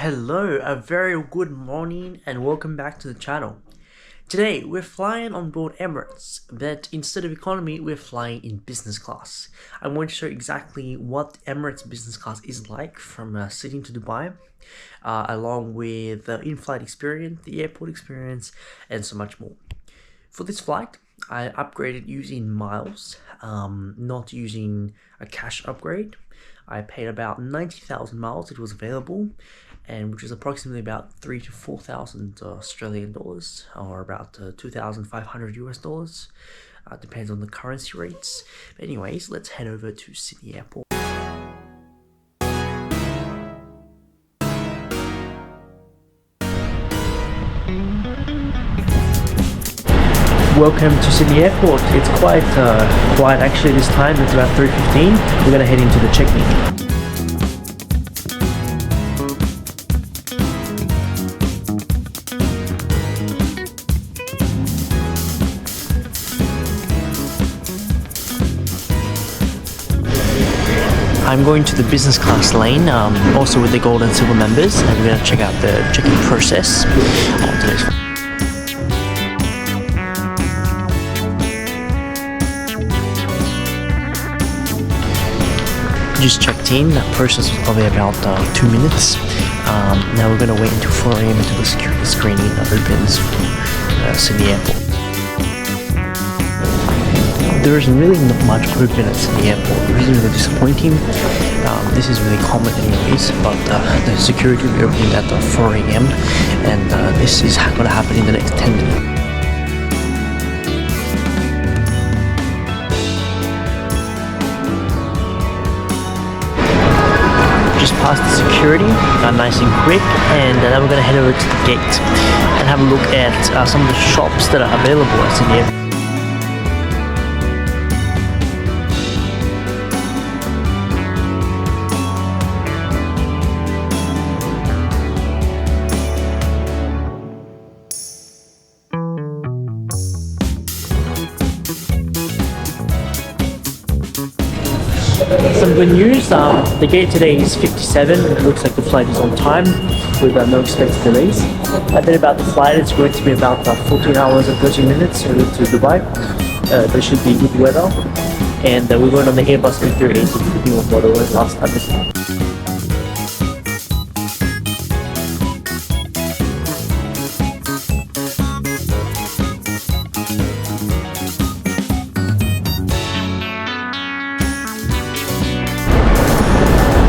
Hello, a very good morning and welcome back to the channel. Today we're flying on board Emirates, but instead of economy we're flying in business class. I'm going to show exactly what Emirates business class is like from Sydney to Dubai, along with the in-flight experience, the airport experience, and so much more. For this flight, I upgraded using miles, not using a cash upgrade. I paid about 90,000 miles, it was available, and which is approximately about 3,000 to 4,000 Australian dollars, or about 2,500 US dollars. Depends on the currency rates. But anyways, let's head over to Sydney Airport. Welcome to Sydney Airport. It's quite quiet actually this time. It's about 3:15. We're gonna head into the check-in. I'm going to the business class lane, also with the gold and silver members, and we're gonna check out the check-in process on today's flight. Just checked in. That process was probably about 2 minutes. Now we're going to wait until 4 AM until the security screening opens for Sydney Airport. There isn't really not much open at Sydney Airport, which is really disappointing. This is really common anyways, but the security will be opening at 4 AM and this is going to happen in the next 10 minutes. Just past the security, nice and quick, and then we're going to head over to the gate and have a look at some of the shops that are available at Sydney Airport. Some good news, the gate today is 57. It looks like the flight is on time with no expected delays. A bit about the flight, it's going to be about 14 hours and 30 minutes to Dubai. There should be good weather, and we're going on the Airbus A380 to be on board last time.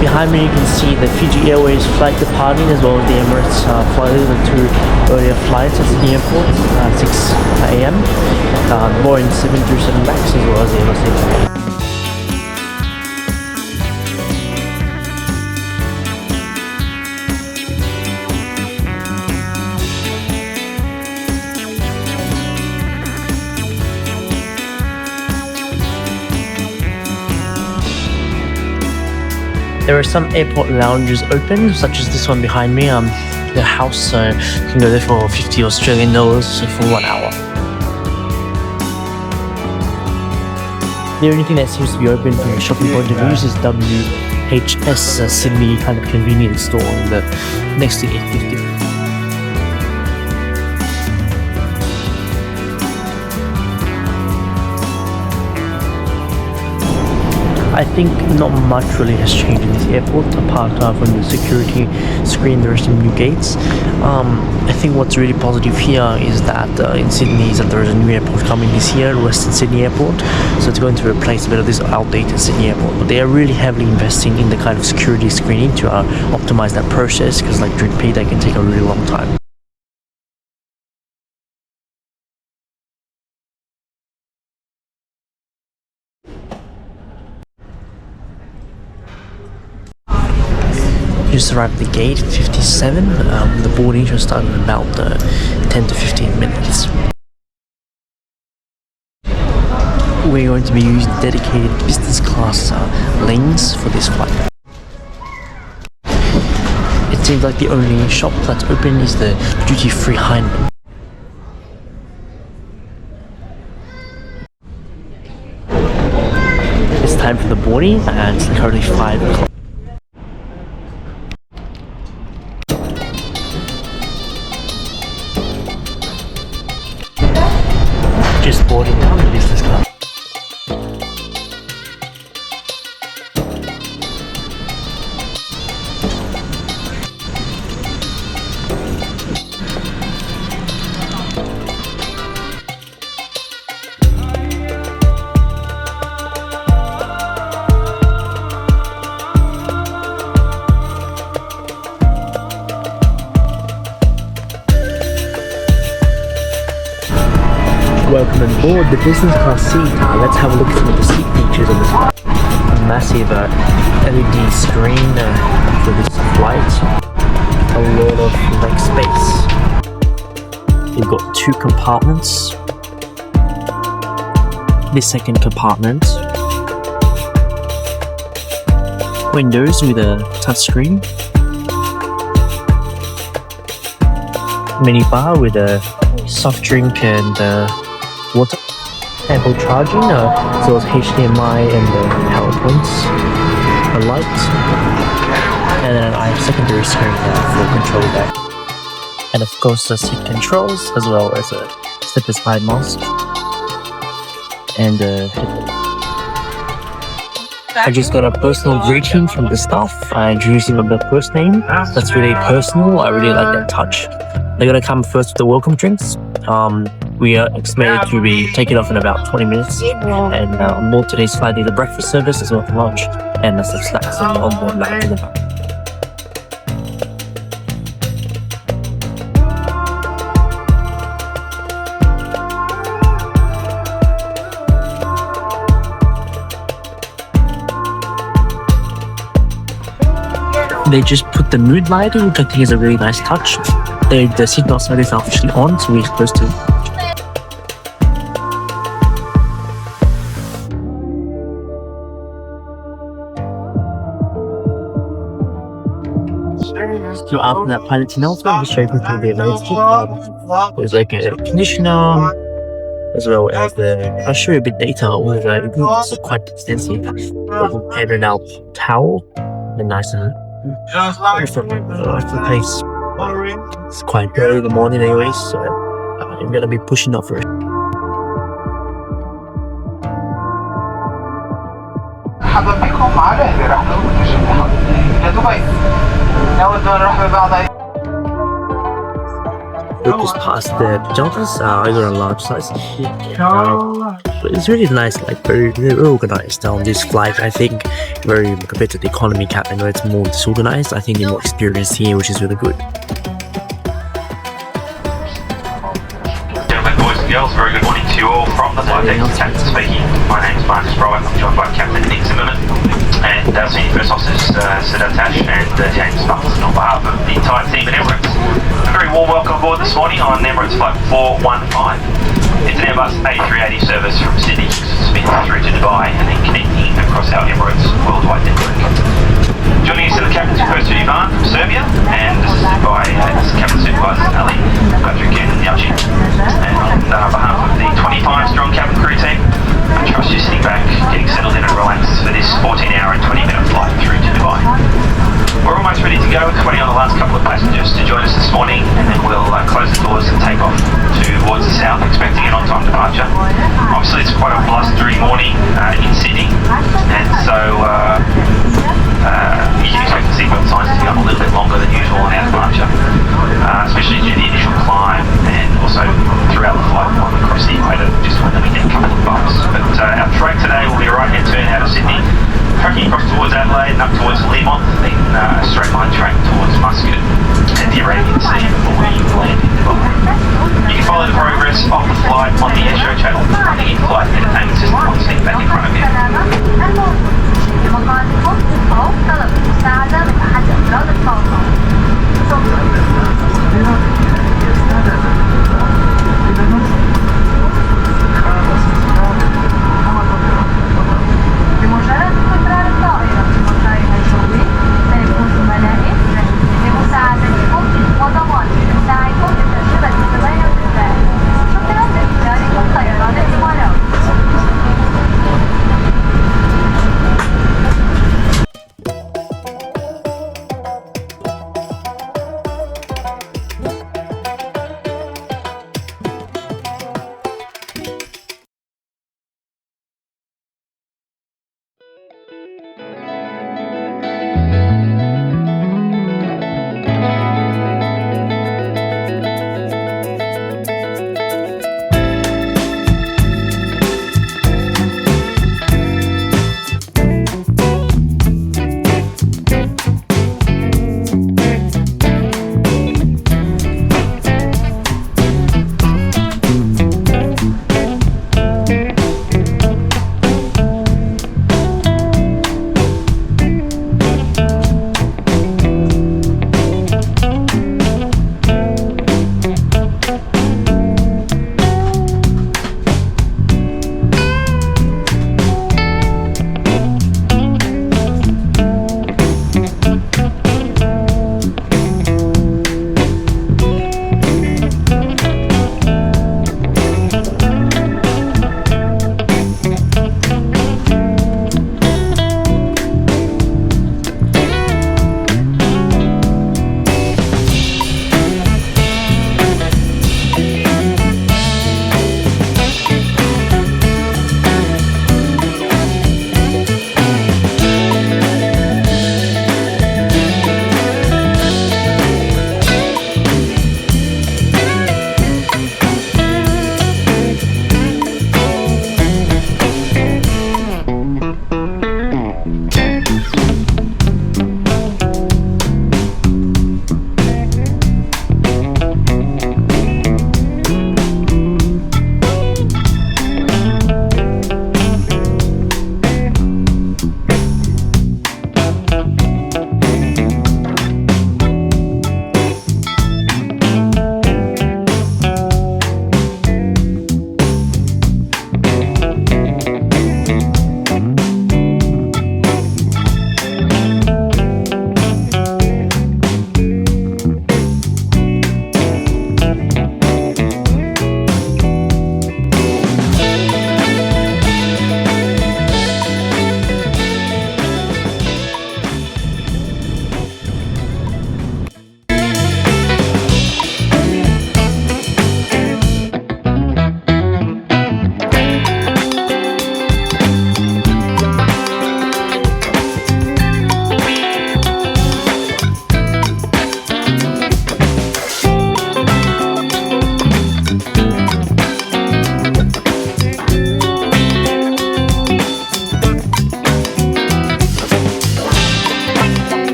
Behind me you can see the Fiji Airways flight departing, as well as the Emirates flight, the two earlier flights at Sydney Airport at 6 AM, Boeing 737 MAX, as well as the Airbus A380. There are some airport lounges open, such as this one behind me. The house, you can go there for 50 Australian dollars for 1 hour. The only thing that seems to be open from a shopping point of view is WHS Sydney kind of convenience store on the next to 850. I think not much really has changed in this airport, apart from the security screen. There are some new gates. I think what's really positive here is that in Sydney is that there is a new airport coming this year, Western Sydney Airport. So it's going to replace a bit of this outdated Sydney Airport. But they are really heavily investing in the kind of security screening to optimize that process, because like during peak that can take a really long time. Just arrived at the gate, 57. The boarding should start in about 10 to 15 minutes. We're going to be using dedicated business class lanes for this flight. It seems like the only shop that's open is the duty-free Heineken. It's time for the boarding, and it's currently 5 o'clock. Just boarding now in business class. Welcome on board the business class seat. Let's have a look at some of the seat features on this flight. A massive LED screen for this flight. A lot of leg space. We've got 2 compartments. This second compartment. Windows with a touchscreen. Minibar with a soft drink and water. Ample charging, as well as HDMI and power points, a light, and then I have secondary screen for control back. And of course the seat controls, as well as a step-aside mask and I just got a personal greeting from the staff introducing them the first name. That's really personal. I really like that touch. They're gonna come first with the welcome drinks. We are estimated to be taking off in about 20 minutes. And on board today's flight, there's a breakfast service as well as lunch, and some snacks on board back to the back. They just put the mood lighting, which I think is a really nice touch. The seatbelt sign is officially on, so we're supposed to. So after that pilot's announcement, we show you through the Emirates. There's like a conditioner, as well as I'll show you a bit later. It's quite extensive. Handed out towel, and nice and from the place. It's quite early in the morning anyways, so I'm gonna be pushing off for it. We just passed the pajamas. I got a large size. But it's really nice, like very organized on this flight. I think very compared to the economy cabin where it's more disorganized. I think they're more experienced here, which is really good. Gentlemen, boys and girls, very good morning to you all from the flight deck. Captain speaking. My name is Marcus Bryan. I'm joined by Captain Nick Zimmerman and Senior First Officers Siddharth Tash and James Buckles on behalf of the entire team at Emirates. A very warm welcome aboard this morning on Emirates Flight 415. It's an Airbus A380 service from Sydney Smith through to Dubai and then connecting across our Emirates worldwide network. Joining us in the cabin is First Ivan from Serbia and assisted by Cabin Supervisors Ali, Patrick and Yachi. And on behalf of the 25-strong cabin crew team, I trust you're sitting back, getting settled in and relaxed for this 14-hour and 20-minute flight through to Dubai. We're almost ready to go, waiting on the last couple of passengers to join us this morning, and then we'll close the doors and take off towards the south, expecting an on-time departure. Obviously, it's quite a blustery morning in Sydney, and so you can expect the seatbelt signs to be on a little bit longer than usual on our departure, especially due to the initial climb and also throughout the flight across the equator, just when we get a couple of bumps. But our track today will be a right-hand turn out of Sydney, tracking across towards Adelaide and up towards Leamont, then a straight line track towards Muscat and the Arabian Sea before we land in Dubai. You can follow the progress of the flight on the Airshow channel, on the in-flight entertainment system on the seat back in front of you.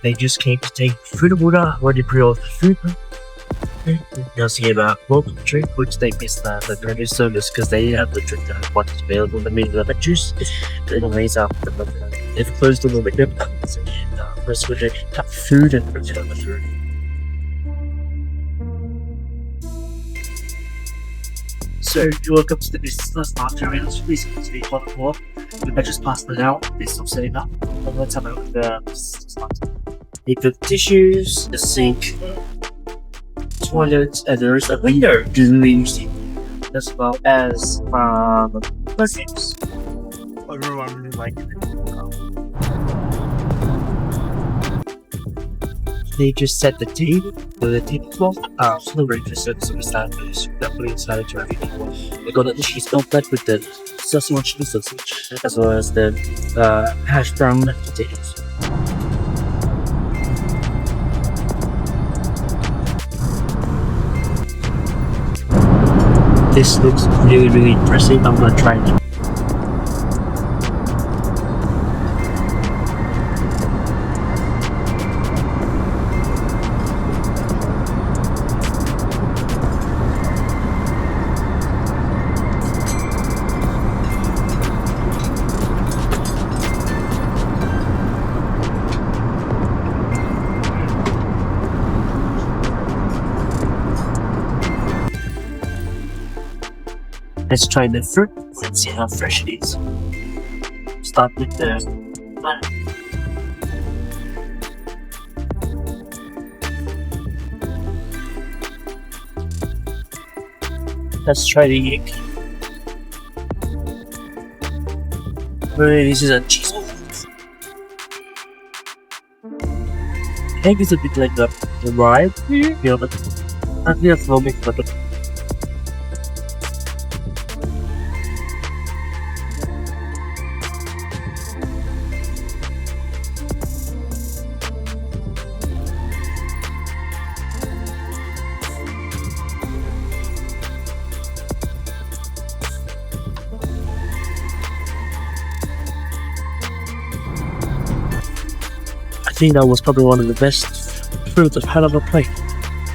They just came to take food and water, already pre-ordered food. You'll see about welcome drink, which they missed the burger service because they have the drink that was available in the middle of the juice. Anyways, they've closed a little bit. First, we have food and the food. So you're welcome to the business class after Airbus A380 and Boeing. I just passed it out. They still setting up. And let's have a look at the business class. They've got tissues, the sink, toilets, and there's a window to the museum, as well as perfumes. Everyone really liked it. They just set the table, the tablecloth, so the breakfast service of the sandwich that put inside to everything. They got the cheese omelette with the sausage, as well as the hash brown potatoes. This looks really impressive. I'm gonna try it. Let's try the fruit and see how fresh it is. Start with the banana. Let's try the egg. This is a cheese. Egg is a bit like the rye, but not really foaming, but I think that was probably one of the best food I've had on a plate.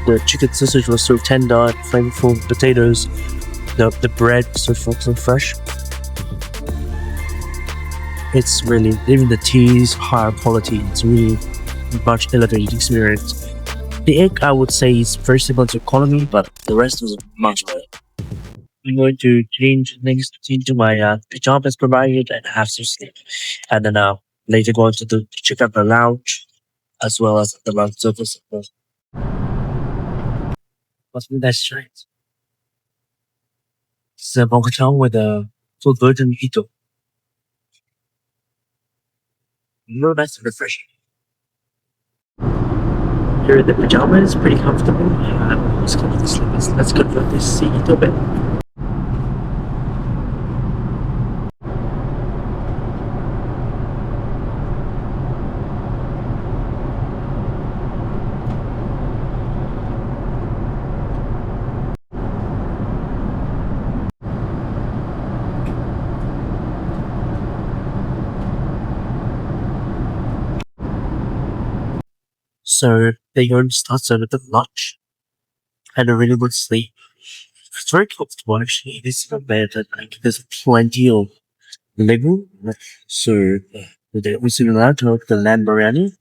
The chicken sausage was so tender and flavorful, potatoes, the bread was so full and fresh. It's really, even the tea is higher quality, it's really much elevated experience. The egg I would say is very similar to economy, but the rest was much better. I'm going to change next into my pajamas provided and have some sleep. And then later go to check out the lounge as well as the lounge service. What's the next try? It's a mocha with a full virgin mojito. Real nice and refreshing. Here in the pajamas, pretty comfortable. Let's go to the slippers. Let's convert this seat a bit. So they going to start serving the lunch and a really good sleep. It's very comfortable actually. This is not bad. Like there's plenty of legroom. So they also allowed to the lamb biryani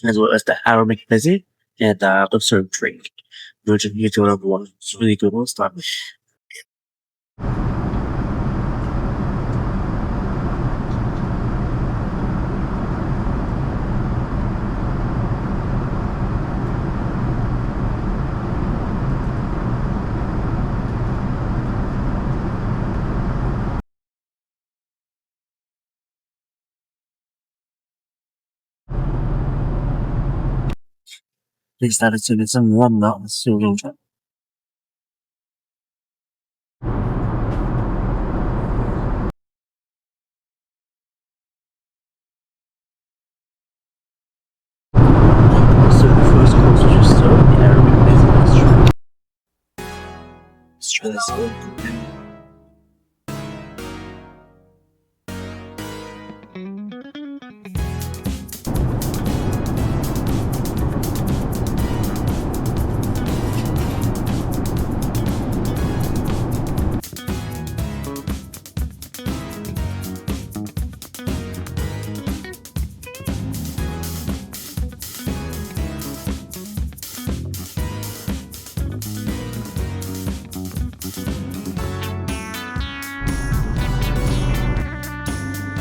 as well as the aromatic meze and also drink. Virgin Mojito number one. It's really good one start. They started to get some warm up soon. So the first course was just served the Arabic business. Let's try this one.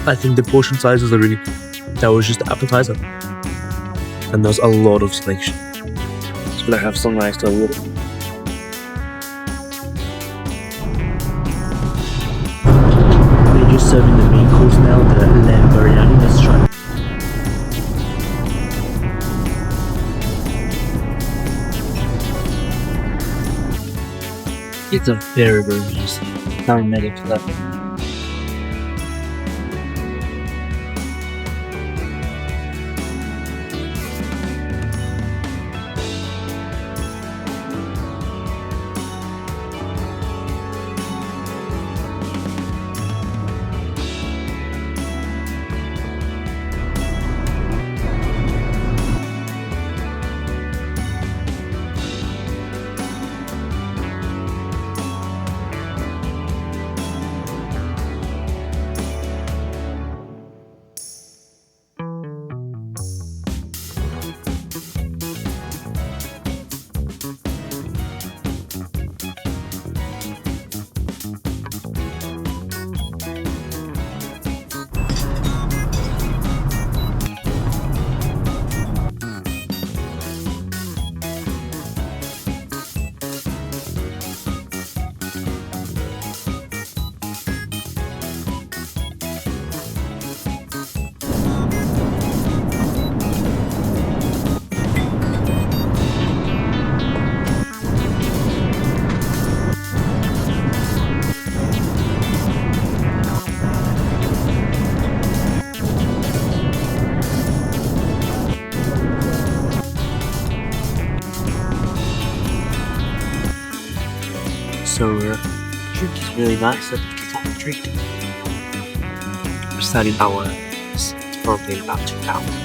I think the portion sizes are really good. That was just the appetizer. And there's a lot of selection. It's gonna have some nice little. They're just serving the main course now, the lamb biryani. Let's try. It's a very nice aromatic flavor. So drink is really nice. Let's have a drink. We're starting our probably about 2 hours.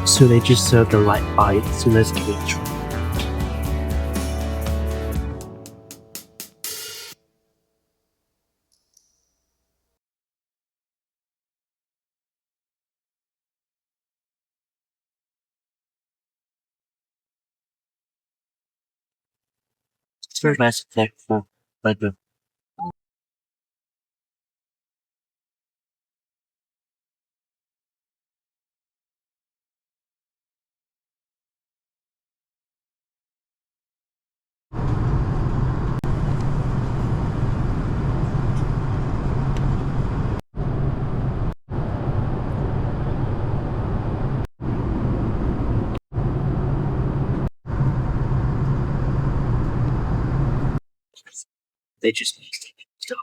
So they just serve the right bite, so let's give it a try. It's very nice and flavorful, but they just stop.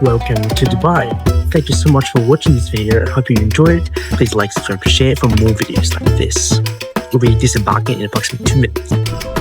welcome to Dubai. Thank you so much for watching this video. I hope you enjoyed it. Please like, subscribe, share for more videos like this. We'll be disembarking in approximately 2 minutes.